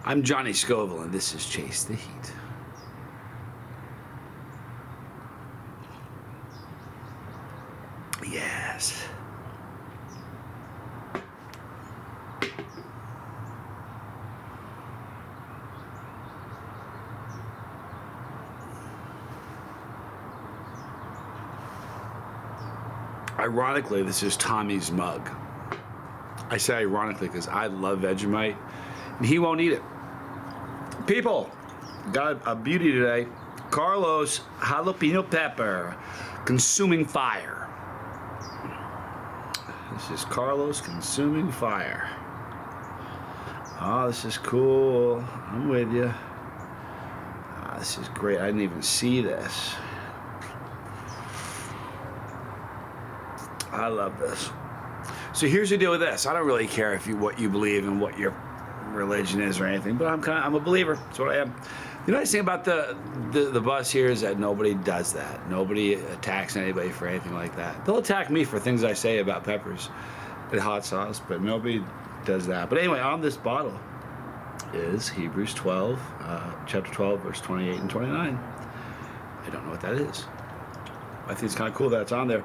I'm Johnny Scoville, and this is Chase the Heat. Yes. Ironically, this is Tommy's mug. I say ironically because I love Vegemite, and he won't eat it. People, got a beauty today. Carlos Jalapeno Pepper, Consuming Fire. This is Carlos Consuming Fire. Oh, this is cool. I'm with you. This is great. I didn't even see this. I love this. So here's the deal with this. I don't really care if what you believe and what your religion is or anything, but I'm a believer. That's what I am. The nice thing about the bus here is that nobody does that. Nobody attacks anybody for anything like that. They'll attack me for things I say about peppers and hot sauce, but nobody does that. But anyway, on this bottle is Hebrews 12, chapter 12, verse 28 and 29. I don't know what that is. I think it's kind of cool that it's on there.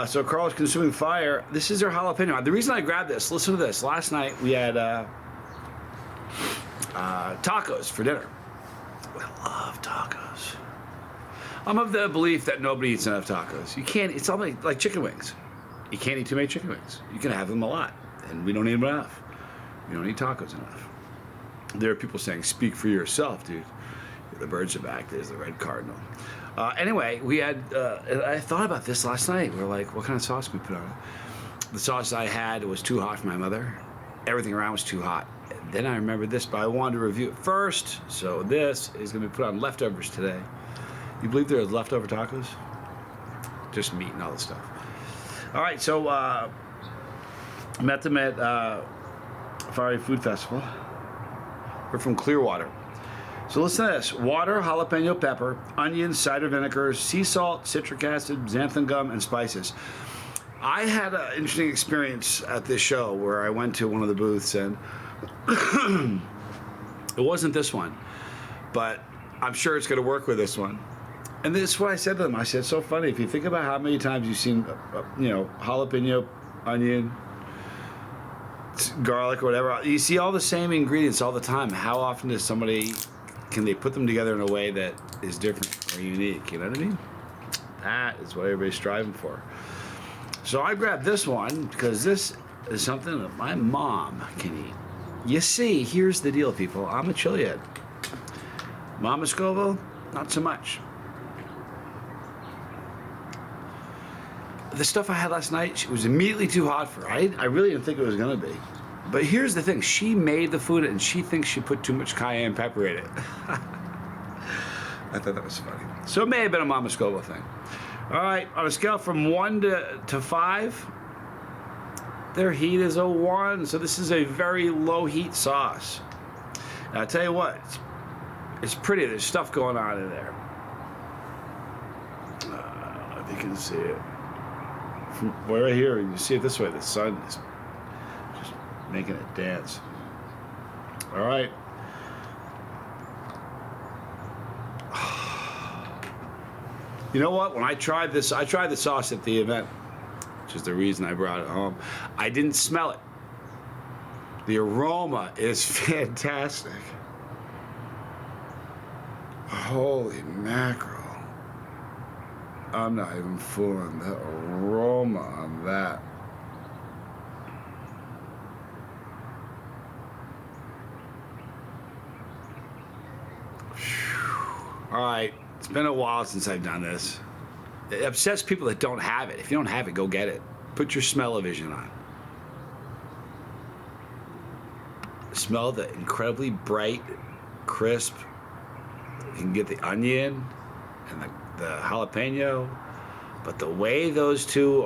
So Carl's Consuming Fire. This is their jalapeno. The reason I grabbed this, listen to this. Last night we had tacos for dinner. I love tacos. I'm of the belief that nobody eats enough tacos. You can't. It's all like chicken wings. You can't eat too many chicken wings. You can have them a lot, and we don't eat them enough. We don't eat tacos enough. There are people saying, "Speak for yourself, dude." The birds are back. There's the red cardinal. Anyway, we had, I thought about this last night. We're like, what kind of sauce can we put on it? The sauce I had was too hot for my mother. Everything around was too hot. Then I remembered this, but I wanted to review it first. So this is going to be put on leftovers today. You believe there's leftover tacos? Just meat and all this stuff. All right, so met them at Fiery Food Festival. We're from Clearwater. So listen to this. Water, jalapeno pepper, onions, cider vinegar, sea salt, citric acid, xanthan gum, and spices. I had an interesting experience at this show where I went to one of the booths, and it wasn't this one, but I'm sure it's going to work with this one. And this is what I said to them. I said, so funny, if you think about how many times you've seen, jalapeno, onion, garlic, or whatever, you see all the same ingredients all the time. How often does somebody... can they put them together in a way that is different or unique? You know what I mean? That is what everybody's striving for. So I grabbed this one because this is something that my mom can eat. You see, here's the deal, people. I'm a chiliad. Mama Scoville, not so much. The stuff I had last night, it was immediately too hot for her. I really didn't think it was going to be. But here's the thing. She made the food, and she thinks she put too much cayenne pepper in it. I thought that was funny. So it may have been a Mama Scoville thing. All right, on a scale from 1 to 5, their heat is a 1. So this is a very low heat sauce. Now, I'll tell you what, it's pretty. There's stuff going on in there. I don't know if you can see it. From right here, you can see it this way. The sun is just making it dance. All right. You know what? When I tried this, I tried the sauce at the event, which is the reason I brought it home. I didn't smell it. The aroma is fantastic. Holy mackerel. I'm not even fooling. The aroma on that. All right, it's been a while since I've done this. It upsets people that don't have it. If you don't have it, go get it. Put your smell-o-vision on. Smell the incredibly bright, crisp. You can get the onion and the jalapeno, but the way those two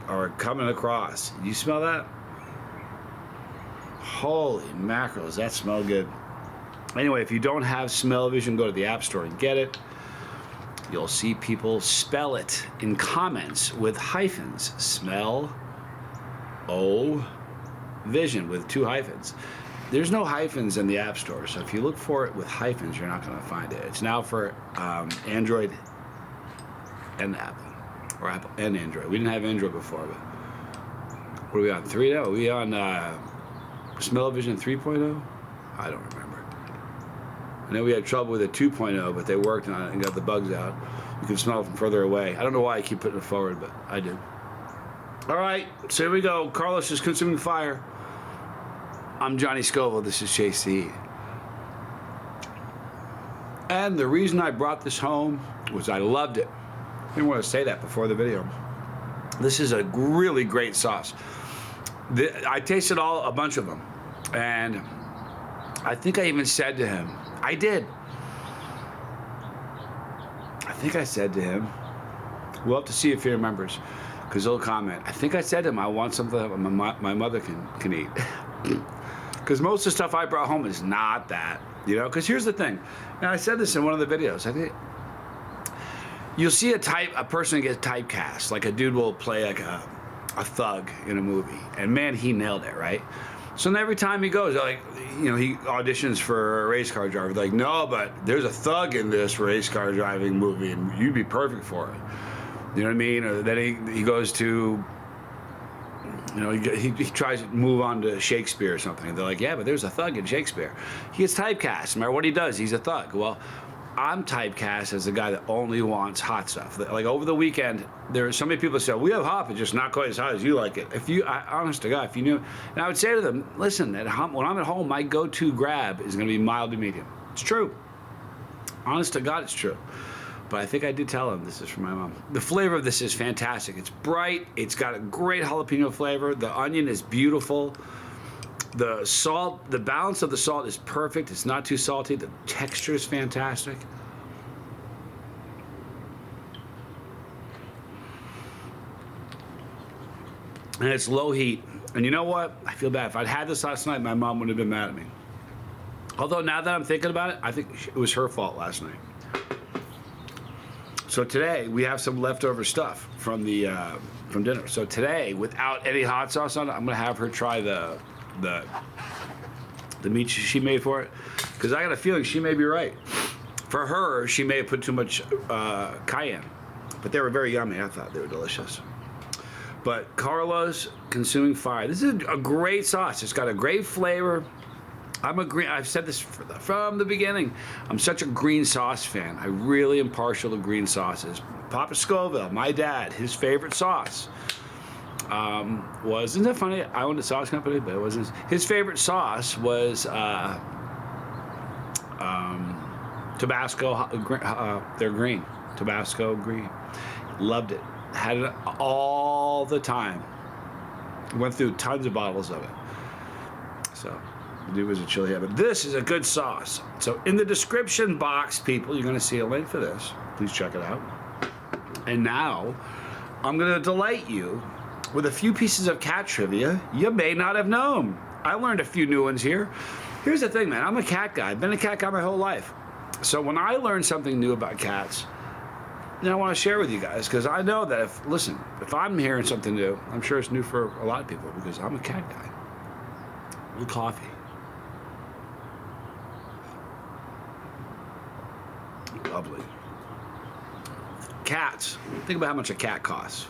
are coming across, you smell that? Holy mackerel, does that smell good? Anyway, if you don't have smell-o-vision, go to the App Store and get it. You'll see people spell it in comments with hyphens. Smell-o-vision with 2 hyphens. There's no hyphens in the App Store, so if you look for it with hyphens, you're not going to find it. It's now for Android and Apple, or Apple and Android. We didn't have Android before, but what are we on? 3 now? Are we on Smell-O-Vision 3.0? I don't remember. I know we had trouble with a 2.0, but they worked on it and got the bugs out. You can smell it from further away. I don't know why I keep putting it forward, but I do. All right, so here we go. Carlos is consuming fire. I'm Johnny Scoville. This is Chase the Heat. And the reason I brought this home was I loved it. I didn't want to say that before the video. This is a really great sauce. I tasted a bunch of them, and I think I even said to him, I think I said to him, we'll have to see if he remembers, because he'll comment. I think I said to him, I want something that my mother can eat. Because most of the stuff I brought home is not that, you know. Because here's the thing, and I said this in one of the videos. I think you'll see a person get typecast, like a dude will play like a thug in a movie, and man, he nailed it, right? So then every time he goes, like, you know, he auditions for a race car driver. Like, no, but there's a thug in this race car driving movie, and you'd be perfect for it. You know what I mean? Or then he goes to, you know, he tries to move on to Shakespeare or something. They're like, yeah, but there's a thug in Shakespeare. He gets typecast. No matter what he does, he's a thug. Well, I'm typecast as the guy that only wants hot stuff. Like over the weekend, there are so many people that say, we have hot, but just not quite as hot as you like it. Honest to God, if you knew, and I would say to them, listen, when I'm at home, my go-to grab is going to be mild to medium. It's true. Honest to God, it's true. But I think I did tell him this is from my mom. The flavor of this is fantastic. It's bright. It's got a great jalapeno flavor. The onion is beautiful. The salt, the balance of the salt is perfect. It's not too salty. The texture is fantastic. And it's low heat. And you know what? I feel bad. If I'd had this last night, my mom would have been mad at me. Although now that I'm thinking about it, I think it was her fault last night. So today we have some leftover stuff from from dinner. So today, without any hot sauce on it, I'm gonna have her try the meat she made for it, because I got a feeling she may be right. For her, she may have put too much cayenne, but they were very yummy. I thought they were delicious. But Carlos consuming fire. This is a great sauce. It's got a great flavor. I've said this from the beginning. I'm such a green sauce fan. I really am partial to green sauces. Papa Scoville, my dad, his favorite sauce isn't that funny? I owned a sauce company, but it wasn't. His favorite sauce was Tabasco. They're green. Tabasco green. Loved it. Had it all the time. Went through tons of bottles of it. So. The dude was a chili head, but this is a good sauce. So in the description box, people, you're going to see a link for this. Please check it out. And now, I'm going to delight you with a few pieces of cat trivia you may not have known. I learned a few new ones here. Here's the thing, man. I'm a cat guy. I've been a cat guy my whole life. So when I learn something new about cats, I want to share with you guys, because I know that if I'm hearing something new, I'm sure it's new for a lot of people, because I'm a cat guy. A little coffee. Lovely. Cats. Think about how much a cat costs.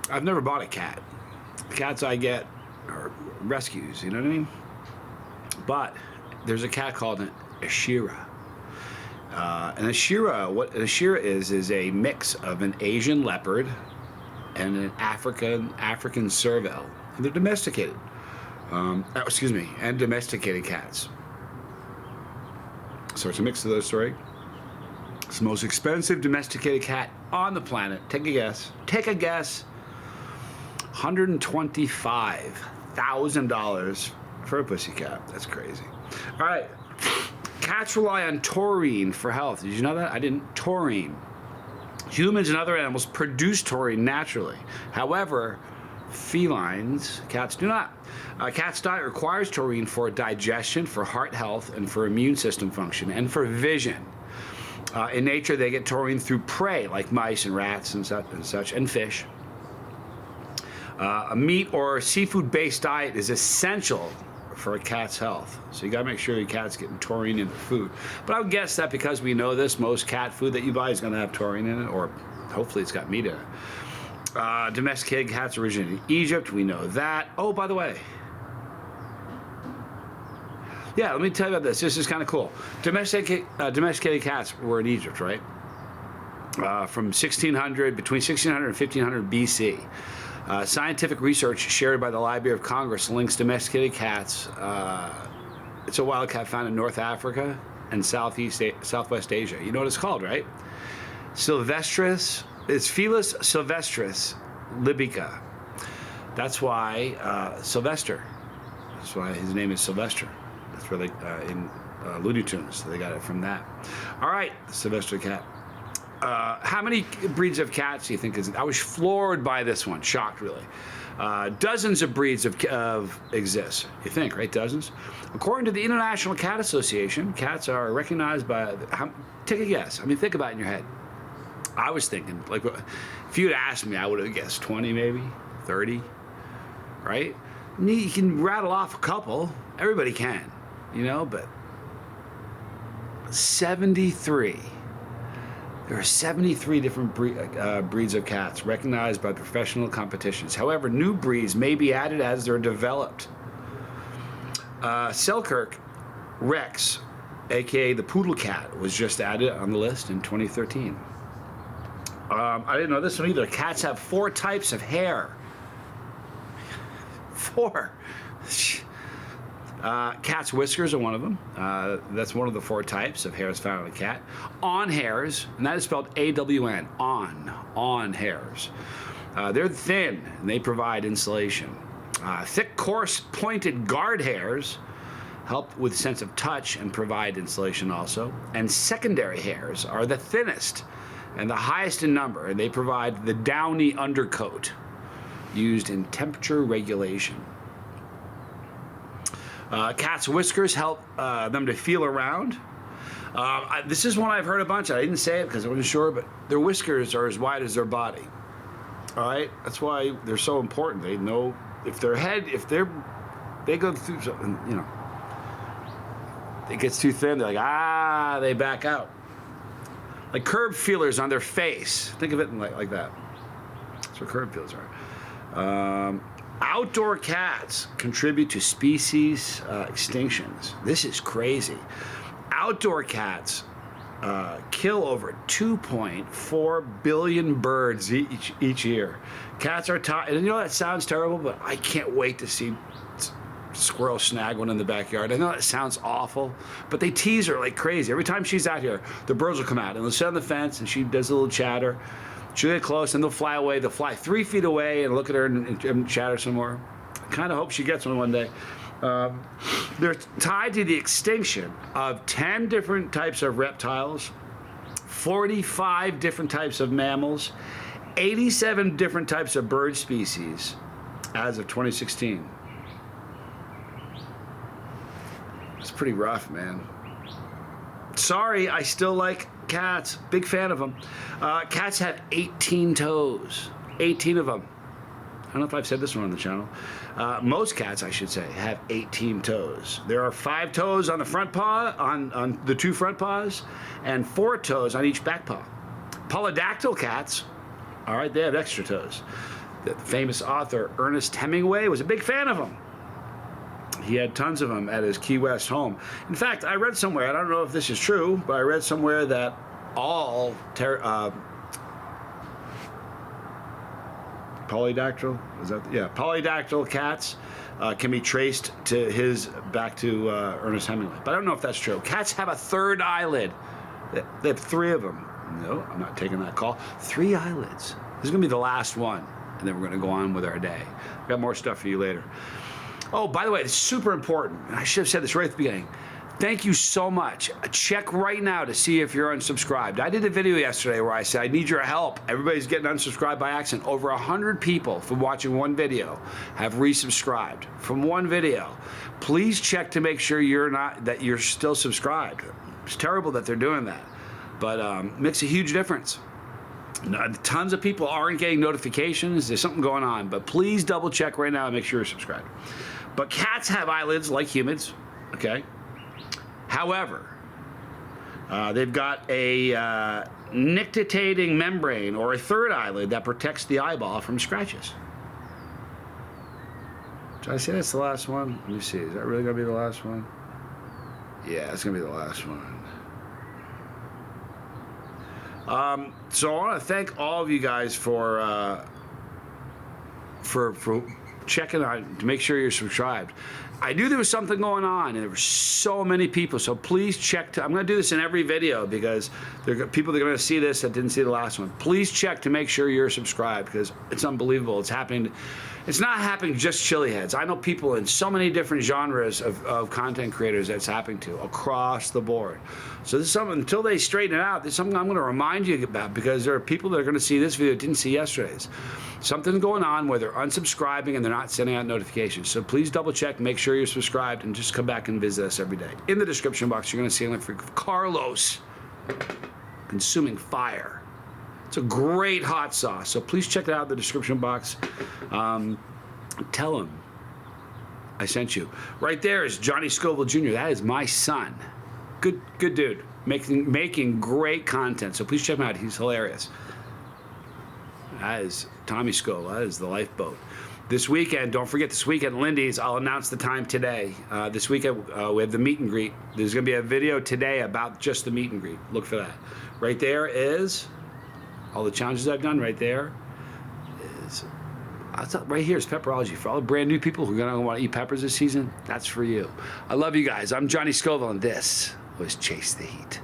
I've never bought a cat. The cats I get are rescues, you know what I mean? But there's a cat called an Ashira. An Ashira, what an Ashira is a mix of an Asian leopard and an African serval. And they're domesticated. And domesticated cats. So it's a mix of those three. It's the most expensive domesticated cat on the planet. Take a guess. Take a guess. $125,000 for a pussycat. That's crazy. All right. Cats rely on taurine for health. Did you know that? I didn't. Taurine. Humans and other animals produce taurine naturally. However, felines, cats do not. A cat's diet requires taurine for digestion, for heart health, and for immune system function, and for vision. In nature, they get taurine through prey, like mice and rats and such, and fish. A meat or seafood-based diet is essential for a cat's health. So you gotta make sure your cat's getting taurine in the food. But I would guess that because we know this, most cat food that you buy is gonna have taurine in it, or hopefully it's got meat in it. Domesticated cats originated in Egypt, we know that. Oh, by the way, yeah, let me tell you about this. This is kind of cool. Domesticated cats were in Egypt, right? From 1600, between 1600 and 1500 BC. Scientific research shared by the Library of Congress links domesticated cats. It's a wild cat found in North Africa and Southwest Asia. You know what it's called, right? Sylvestris. It's Felis sylvestris libica. That's why Sylvester. That's why his name is Sylvester. That's where they in Looney Tunes. So they got it from that. All right, the Sylvester cat. How many breeds of cats do you think is? I was floored by this one. Shocked, really. Dozens of breeds of exist. You think, right? Dozens. According to the International Cat Association, cats are recognized by. Take a guess. I mean, think about it in your head. I was thinking, like, if you'd asked me, I would have guessed 20, maybe 30, right? You can rattle off a couple. Everybody can, you know, but 73. There are 73 different breeds of cats recognized by professional competitions. However, new breeds may be added as they're developed. Selkirk Rex, aka the poodle cat, was just added on the list in 2013. I didn't know this one either. Cats have 4 types of hair. 4. Cat's whiskers are one of them. That's one of the 4 types of hairs found in a cat. On hairs, and that is spelled A-W-N, on hairs. They're thin, and they provide insulation. Thick, coarse, pointed guard hairs help with sense of touch and provide insulation also. And secondary hairs are the thinnest and the highest in number, and they provide the downy undercoat used in temperature regulation. Cats' whiskers help them to feel around. This is one I've heard a bunch of. I didn't say it because I wasn't sure, but their whiskers are as wide as their body. All right, that's why they're so important. They know if they go through something, you know, it gets too thin. They're like, they back out. Like curb feelers on their face. Think of it like that. That's what curb feelers are. Outdoor cats contribute to species extinctions. This is crazy. Outdoor cats kill over 2.4 billion birds each year. Cats are and you know that sounds terrible, but I can't wait to see squirrel snag one in the backyard. I know that sounds awful, but they tease her like crazy. Every time she's out here, the birds will come out and they'll sit on the fence and she does a little chatter. She'll get close and they'll fly away. They'll fly 3 feet away and look at her and chatter some more. I kind of hope she gets one day. They're tied to the extinction of 10 different types of reptiles, 45 different types of mammals, 87 different types of bird species as of 2016. It's pretty rough, man. Sorry, I still like cats. Big fan of them. Cats have 18 toes. 18 of them. I don't know if I've said this one on the channel. Most cats, I should say, have 18 toes. There are 5 toes on the front paw, on the 2 front paws, and 4 toes on each back paw. Polydactyl cats, all right, they have extra toes. The famous author Ernest Hemingway was a big fan of them. He had tons of them at his Key West home. In fact, I read somewhere, I don't know if this is true, but I read somewhere that all polydactyl, polydactyl cats can be traced to back to Ernest Hemingway. But I don't know if that's true. Cats have a 3rd eyelid. They have 3 of them. No, I'm not taking that call. 3 eyelids. This is going to be the last one, and then we're going to go on with our day. I've got more stuff for you later. Oh, by the way, it's super important. I should have said this right at the beginning. Thank you so much. Check right now to see if you're unsubscribed. I did a video yesterday where I said, I need your help. Everybody's getting unsubscribed by accident. Over 100 people from watching one video have resubscribed from one video. Please check to make sure that you're still subscribed. It's terrible that they're doing that, but makes a huge difference. Tons of people aren't getting notifications. There's something going on, but please double check right now and make sure you're subscribed. But cats have eyelids like humans, okay? However, they've got a nictitating membrane or a third eyelid that protects the eyeball from scratches. Did I say that's the last one? Let me see. Is that really going to be the last one? Yeah, it's going to be the last one. So I want to thank all of you guys for checking out to make sure you're subscribed. I knew there was something going on, and there were so many people. So please check. I'm going to do this in every video because there are people that are going to see this that didn't see the last one. Please check to make sure you're subscribed because it's unbelievable. It's happening. It's not happening just chili heads. I know people in so many different genres of content creators that's happening to across the board. So this is something, until they straighten it out, this is something I'm going to remind you about because there are people that are going to see this video that didn't see yesterday's. Something's going on where they're unsubscribing and they're not sending out notifications. So please double check, make sure you're subscribed, and just come back and visit us every day. In the description box, you're going to see a link for Carlos Consuming Fire. It's a great hot sauce, so please check it out in the description box. Tell him I sent you. Right there is Johnny Scoville Jr. That is my son. Good dude, making great content. So please check him out. He's hilarious. That is Tommy Scoville. That is the lifeboat. This weekend, don't forget this weekend, Lindy's. I'll announce the time today. This weekend, we have the meet and greet. There's going to be a video today about just the meet and greet. Look for that. Right there is all the challenges I've done. Right there is, right here is pepperology. For all the brand new people who are going to want to eat peppers this season, that's for you. I love you guys. I'm Johnny Scoville, and this was Chase the Heat.